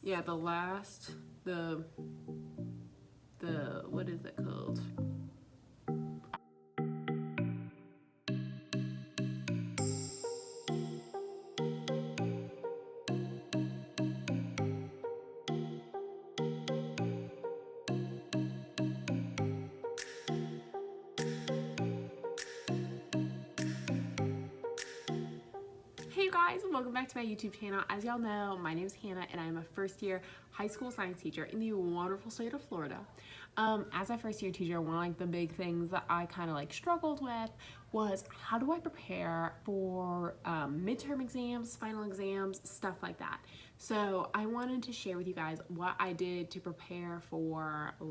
yeah, the last, the, what is it called? Hey you guys, welcome back to my YouTube channel. As y'all know, my name is Hannah and I'm a first year high school science teacher in the wonderful state of Florida. As a first year teacher, one of the big things that I kind of struggled with was how do I prepare for midterm exams, final exams, stuff like that. So I wanted to share with you guys what I did to prepare for the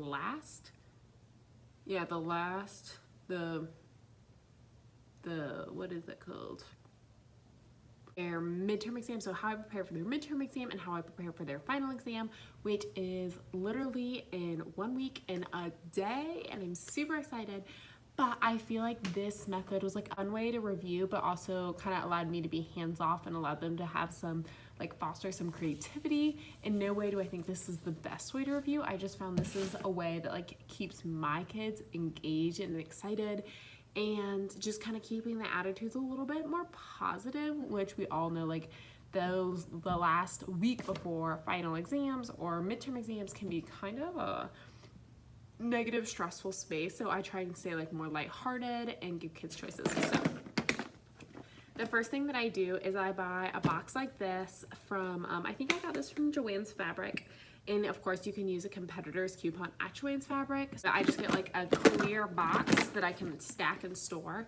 what is it called? Their midterm exam, so how I prepare for their midterm exam and how I prepare for their final exam, which is literally in 1 week and a day, and I'm super excited. But I feel like this method was like a fun way to review, but also kind of allowed me to be hands-off and allowed them to have some, foster some creativity. In no way do I think this is the best way to review. I just found this is a way that keeps my kids engaged and excited, and just kind of keeping the attitudes a little bit more positive, which we all know the last week before final exams or midterm exams can be kind of a negative, stressful space. So I try and stay more lighthearted and give kids choices. So the first thing that I do is I buy a box like this from, I think I got this from Joann's Fabric. And of course you can use a competitor's coupon at Joann's Fabric. So I just get a clear box that I can stack and store.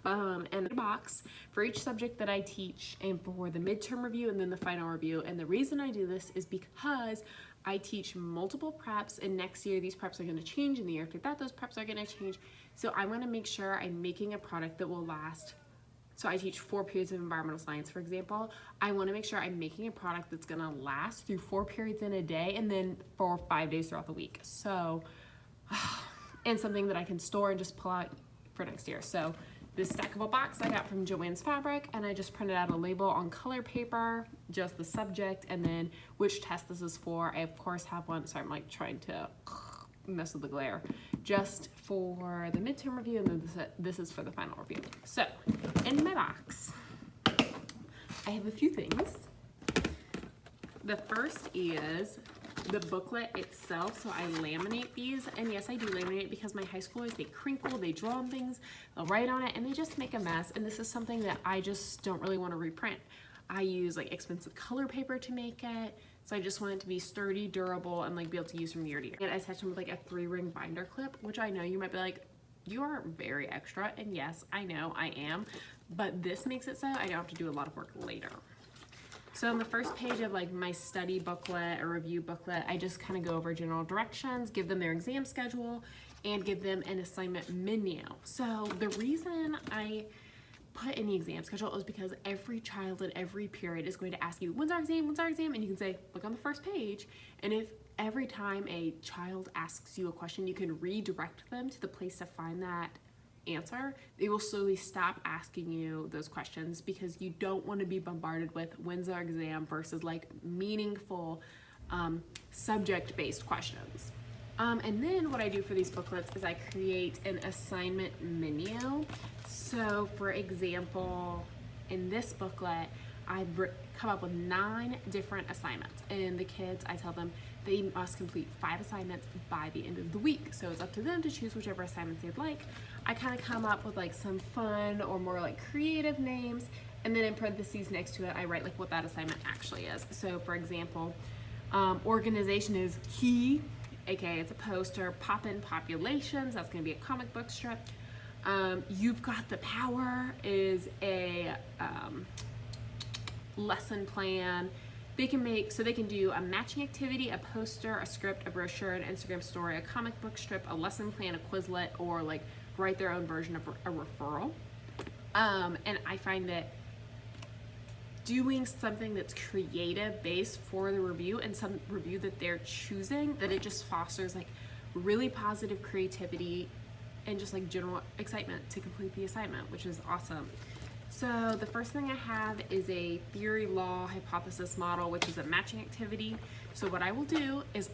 And a box for each subject that I teach and for the midterm review and then the final review. And the reason I do this is because I teach multiple preps, and next year these preps are going to change, and the year after that those preps are going to change. So I want to make sure I'm making a product that will last. So I teach 4 periods of environmental science, for example. I want to make sure I'm making a product that's going to last through 4 periods in a day and then for 5 days throughout the week. So, and something that I can store and just pull out for next year. So this stackable box I got from Joann's Fabric, and I just printed out a label on color paper, just the subject, and then which test this is for. I of course have one, so I'm trying to mess with the glare, just for the midterm review, and then this is for the final review. So in my box I have a few things. The first is the booklet itself. So I laminate these, and yes, I do laminate because my high schoolers, they crinkle, they draw on things, they'll write on it, and they just make a mess. And this is something that I just don't really want to reprint. I use expensive color paper to make it, so I just want it to be sturdy, durable, and be able to use from year to year. And I attach them with a 3-ring binder clip, which I know you might be like, you are very extra, and yes, I know I am, but this makes it so I don't have to do a lot of work later. So on the first page of my study booklet or review booklet, I just kind of go over general directions, give them their exam schedule, and give them an assignment menu. So the reason I put in the exam schedule is because every child in every period is going to ask you, when's our exam, and you can say, look on the first page. And if every time a child asks you a question, you can redirect them to the place to find that answer, they will slowly stop asking you those questions, because you don't want to be bombarded with when's our exam versus meaningful subject-based questions. And then what I do for these booklets is I create an assignment menu. So for example, in this booklet, I come up with 9 different assignments, and the kids, I tell them they must complete 5 assignments by the end of the week. So it's up to them to choose whichever assignments they'd like. I kind of come up with some fun or more creative names, and then in parentheses next to it, I write what that assignment actually is. So for example, organization is key, aka it's a poster. Pop-in populations, that's going to be a comic book strip. You've Got the Power is a lesson plan. They can do a matching activity, a poster, a script, a brochure, an Instagram story, a comic book strip, a lesson plan, a Quizlet, or write their own version of a referral. And I find that doing something that's creative based for the review and some review that they're choosing, that it just fosters really positive creativity and just general excitement to complete the assignment, which is awesome. So the first thing I have is a theory, law, hypothesis, model, which is a matching activity. So what I will do is,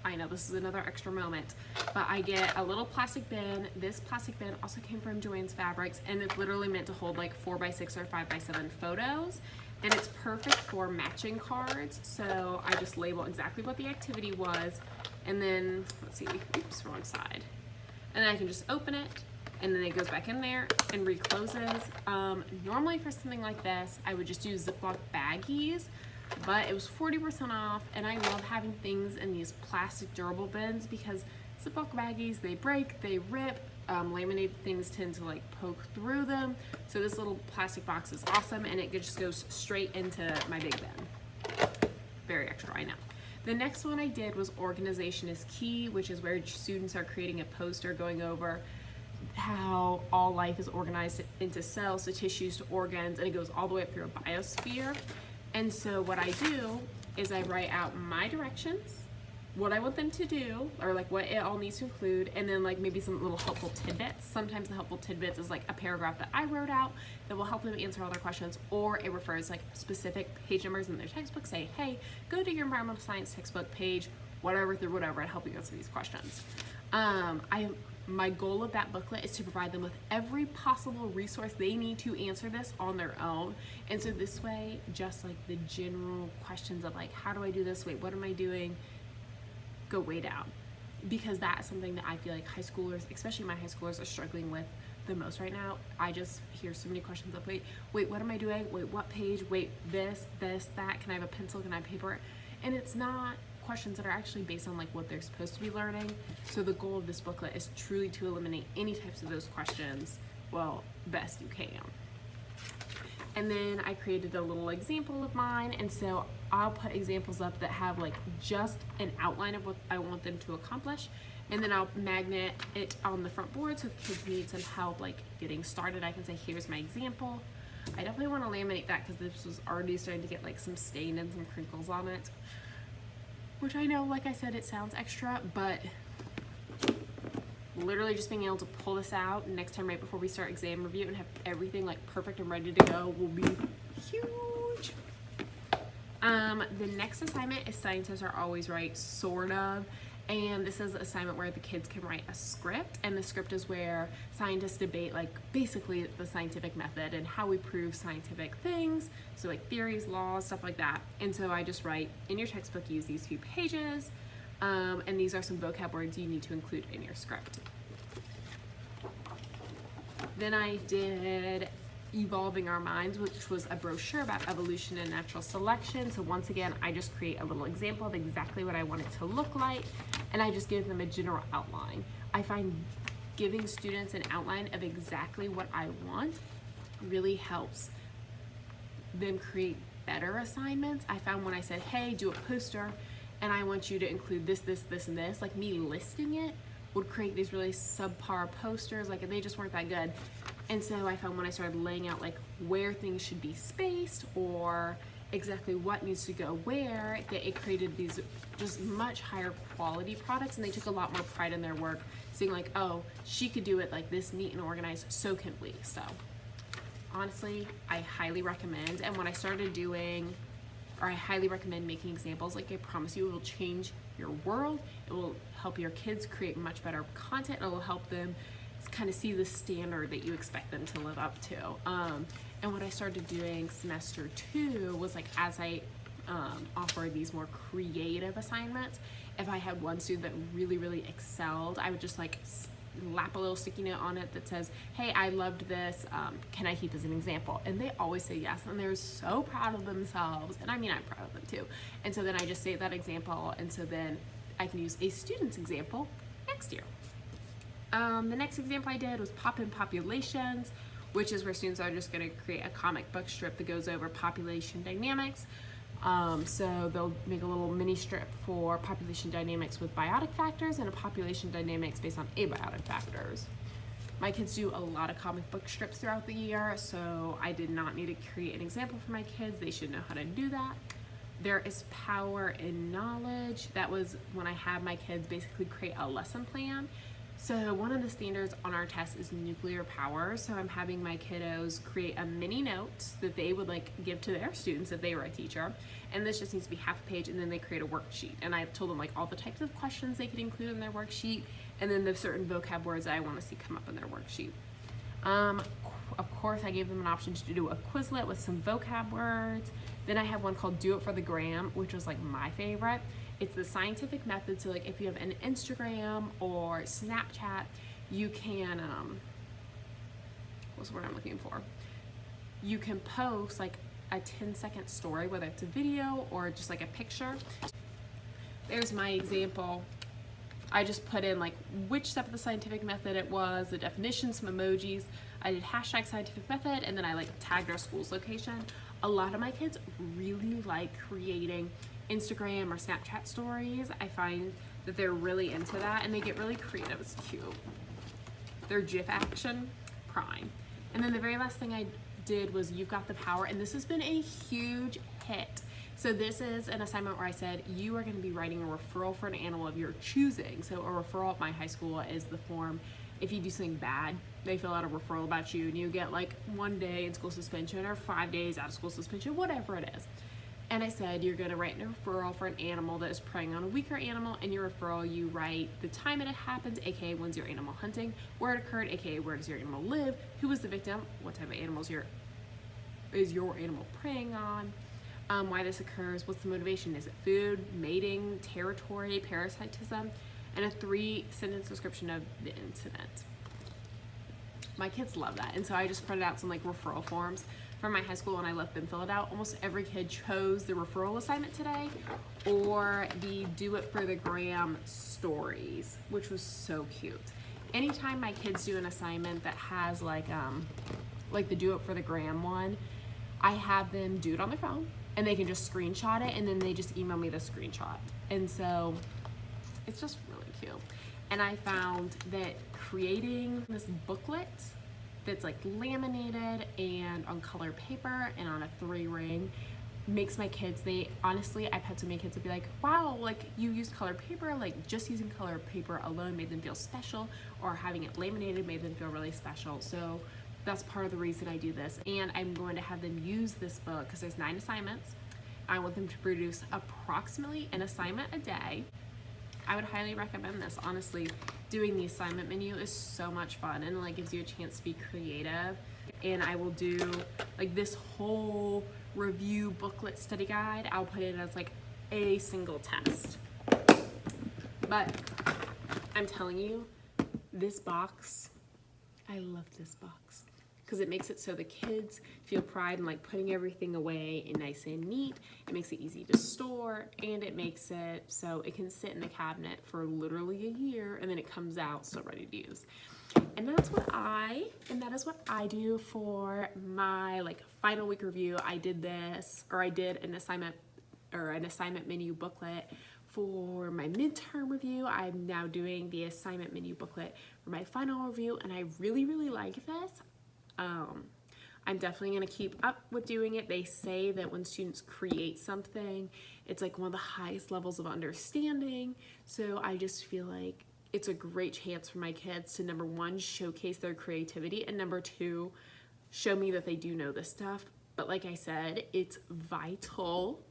I know this is another extra moment, but I get a little plastic bin. This plastic bin also came from Joann's Fabrics, and it's literally meant to hold like 4x6 or 5x7 photos. And it's perfect for matching cards. So I just label exactly what the activity was. And then, let's see, oops, wrong side. And then I can just open it, and then it goes back in there and recloses. Normally for something like this, I would just use Ziploc baggies, but it was 40% off, and I love having things in these plastic durable bins because Ziploc baggies, they break, they rip, laminated things tend to like poke through them. So this little plastic box is awesome, and it just goes straight into my big bin. Very extra, I know. The next one I did was organization is key, which is where students are creating a poster going over how all life is organized into cells to tissues to organs, and it goes all the way up through a biosphere. And so what I do is I write out my directions, what I want them to do, or like what it all needs to include, and then like maybe some little helpful tidbits. Sometimes the helpful tidbits is like a paragraph that I wrote out that will help them answer all their questions, or it refers like specific page numbers in their textbook, say, hey, go to your environmental science textbook page, whatever through whatever, and help you answer these questions. My goal of that booklet is to provide them with every possible resource they need to answer this on their own. And so this way, just like the general questions of like, how do I do this? Wait, what am I doing? Go way down. Because that is something that I feel like high schoolers, especially my high schoolers, are struggling with the most right now. I just hear so many questions of, wait, what am I doing? Wait, what page? Wait, this, that. Can I have a pencil? Can I have paper? And it's not questions that are actually based on like what they're supposed to be learning. So the goal of this booklet is truly to eliminate any types of those questions, well, best you can. And then I created a little example of mine, and so I'll put examples up that have like just an outline of what I want them to accomplish, and then I'll magnet it on the front board so if kids need some help like getting started, I can say, here's my example. I definitely want to laminate that because this was already starting to get like some stain and some crinkles on it, which I know, like I said, it sounds extra, but literally just being able to pull this out next time right before we start exam review and have everything like perfect and ready to go will be huge. The next assignment is Scientists Are Always Right, sort of. And this is an assignment where the kids can write a script, and the script is where scientists debate like basically the scientific method and how we prove scientific things, so like theories, laws, stuff like that. And so I just write, in your textbook use these few pages, and these are some vocab words you need to include in your script. Then I did Evolving Our Minds, which was a brochure about evolution and natural selection. So once again, I just create a little example of exactly what I want it to look like, and I just give them a general outline. I find giving students an outline of exactly what I want really helps them create better assignments. I found when I said, hey, do a poster, and I want you to include this, and this, like me listing it would create these really subpar posters, like they just weren't that good. And so I found when I started laying out like where things should be spaced or exactly what needs to go where, that it created these just much higher quality products, and they took a lot more pride in their work, seeing like, oh, she could do it like this neat and organized, so can we. So honestly, I highly recommend. And when I started doing, or I highly recommend making examples, like I promise you, it will change your world. It will help your kids create much better content. It will help them kind of see the standard that you expect them to live up to. And what I started doing semester 2 was like, as I offer these more creative assignments, if I had one student that really excelled, I would just like lap a little sticky note on it that says, hey, I loved this, can I keep as an example? And they always say yes, and they're so proud of themselves, and I mean, I'm proud of them too. And so then I just say that example, and so then I can use a student's example next year. The next example I did was Pop-in Populations, which is where students are just going to create a comic book strip that goes over population dynamics. So they'll make a little mini strip for population dynamics with biotic factors and a population dynamics based on abiotic factors. My kids do a lot of comic book strips throughout the year, so I did not need to create an example for my kids. They should know how to do that. There is Power in Knowledge. That was when I had my kids basically create a lesson plan. So one of the standards on our test is nuclear power. So I'm having my kiddos create a mini note that they would like give to their students if they were a teacher. And this just needs to be half a page, and then they create a worksheet. And I told them like all the types of questions they could include in their worksheet, and then the certain vocab words that I want to see come up in their worksheet. Of course, I gave them an option to do a Quizlet with some vocab words. Then I have one called Do It for the Gram, which was like my favorite. It's the scientific method. So like if you have an Instagram or Snapchat, you can, what's the word I'm looking for? You can post like a 10-second story, whether it's a video or just like a picture. There's my example. I just put in like which step of the scientific method it was, the definition, some emojis. I did hashtag scientific method, and then I like tagged our school's location. A lot of my kids really like creating Instagram or Snapchat stories. I find that they're really into that, and they get really creative. It's cute. Their GIF action, prime. And then the very last thing I did was You've Got the Power, and this has been a huge hit. So this is an assignment where I said you are going to be writing a referral for an animal of your choosing. So a referral at my high school is the form, if you do something bad, they fill out a referral about you, and you get like 1 day in school suspension or 5 days out of school suspension, whatever it is. And I said you're going to write a referral for an animal that is preying on a weaker animal. In your referral, you write the time it happened, aka when's your animal hunting, where it occurred, aka where does your animal live, who was the victim, what type of animals is your animal preying on, why this occurs, what's the motivation, is it food, mating, territory, parasitism, and a 3-sentence description of the incident. My kids love that, and so I just printed out some like referral forms from my high school and I let them fill it out. Almost every kid chose the referral assignment today or the Do It for the Gram stories, which was so cute. Anytime my kids do an assignment that has like the Do It for the Gram one, I have them do it on their phone and they can just screenshot it, and then they just email me the screenshot. And so it's just really cute. And I found that creating this booklet that's like laminated and on color paper and on a 3-ring makes my kids, I've had so many kids that be like, wow, like you used colored paper, like just using colored paper alone made them feel special, or having it laminated made them feel really special. So that's part of the reason I do this. And I'm going to have them use this book because there's 9 assignments. I want them to produce approximately an assignment a day. I would highly recommend this. Honestly, doing the assignment menu is so much fun, and like gives you a chance to be creative. And I will do like this whole review booklet study guide. I'll put it as like a single test. But I'm telling you, this box, I love this box because it makes it so the kids feel pride in like putting everything away and nice and neat. It makes it easy to store, and it makes it so it can sit in the cabinet for literally a year, and then it comes out still ready to use. And that is what I do for my like final week review. I did an assignment menu booklet for my midterm review. I'm now doing the assignment menu booklet for my final review, and I really, really like this. I'm definitely going to keep up with doing it. They say that when students create something, it's like one of the highest levels of understanding. So I just feel like it's a great chance for my kids to, number 1, showcase their creativity, and number 2, show me that they do know this stuff. But like I said, it's vital,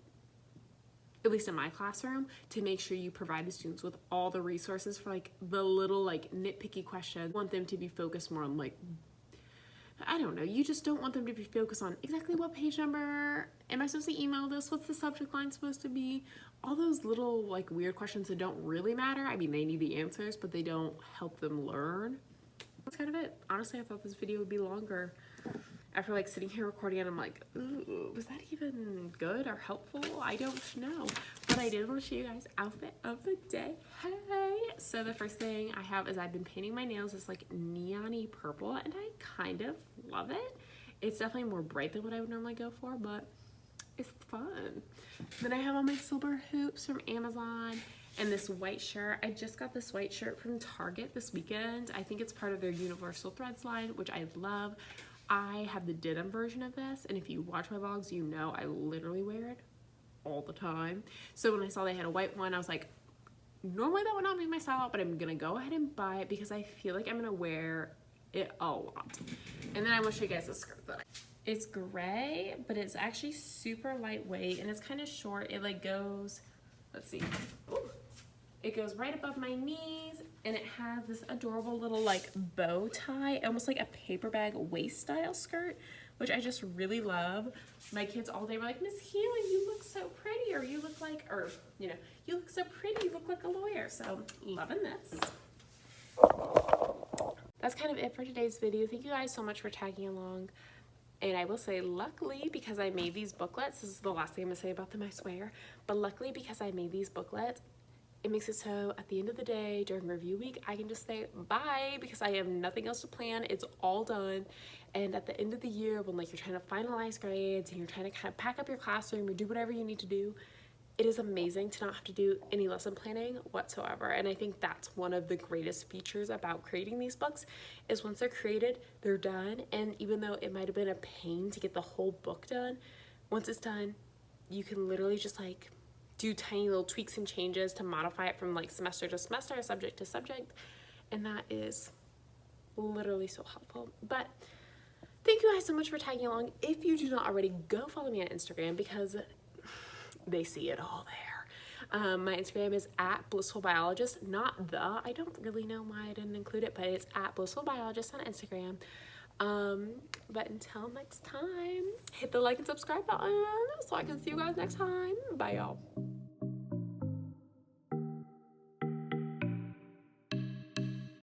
at least in my classroom, to make sure you provide the students with all the resources for like the little like nitpicky questions. I want them to be focused more on like, I don't know, you just don't want them to be focused on exactly what page number, am I supposed to email this, what's the subject line supposed to be, all those little like weird questions that don't really matter. I mean, they need the answers, but they don't help them learn. That's kind of it. Honestly, I thought this video would be longer. After like sitting here recording it, I'm like, ooh, was that even good or helpful? I don't know. But I did want to show you guys outfit of the day. Hey! So the first thing I have is I've been painting my nails this like neon-y purple, and I kind of love it. It's definitely more bright than what I would normally go for, but it's fun. Then I have all my silver hoops from Amazon and this white shirt. I just got this white shirt from Target this weekend. I think it's part of their Universal Threads line, which I love. I have the denim version of this, and if you watch my vlogs, you know I literally wear it all the time. So when I saw they had a white one, I was like, normally that would not be my style, but I'm gonna go ahead and buy it because I feel like I'm gonna wear it a lot. And then I will show you guys the skirt that it's gray, but it's actually super lightweight and it's kind of short. It like goes, let's see. Ooh. It goes right above my knees and it has this adorable little like bow tie, almost like a paper bag waist style skirt, which I just really love. My kids all day were like, Miss Healy, you look so pretty, or you look like, or you know, you look so pretty, you look like a lawyer. So loving this. That's kind of it for today's video. Thank you guys so much for tagging along. And I will say, luckily, because I made these booklets, this is the last thing I'm gonna say about them, I swear, but luckily because I made these booklets, it makes it so at the end of the day, during review week, I can just say bye because I have nothing else to plan. It's all done. And at the end of the year, when like you're trying to finalize grades and you're trying to kind of pack up your classroom or do whatever you need to do, it is amazing to not have to do any lesson planning whatsoever. And I think that's one of the greatest features about creating these books is once they're created, they're done. And even though it might have been a pain to get the whole book done, once it's done, you can literally just like do tiny little tweaks and changes to modify it from like semester to semester, subject to subject, and that is literally so helpful. But thank you guys so much for tagging along. If you do not already, go follow me on Instagram because they see it all there. My Instagram is @blissfulbiologist, not the. I don't really know why I didn't include it, but it's @blissfulbiologist on Instagram. But until next time, hit the like and subscribe button so I can see you guys next time. Bye, y'all.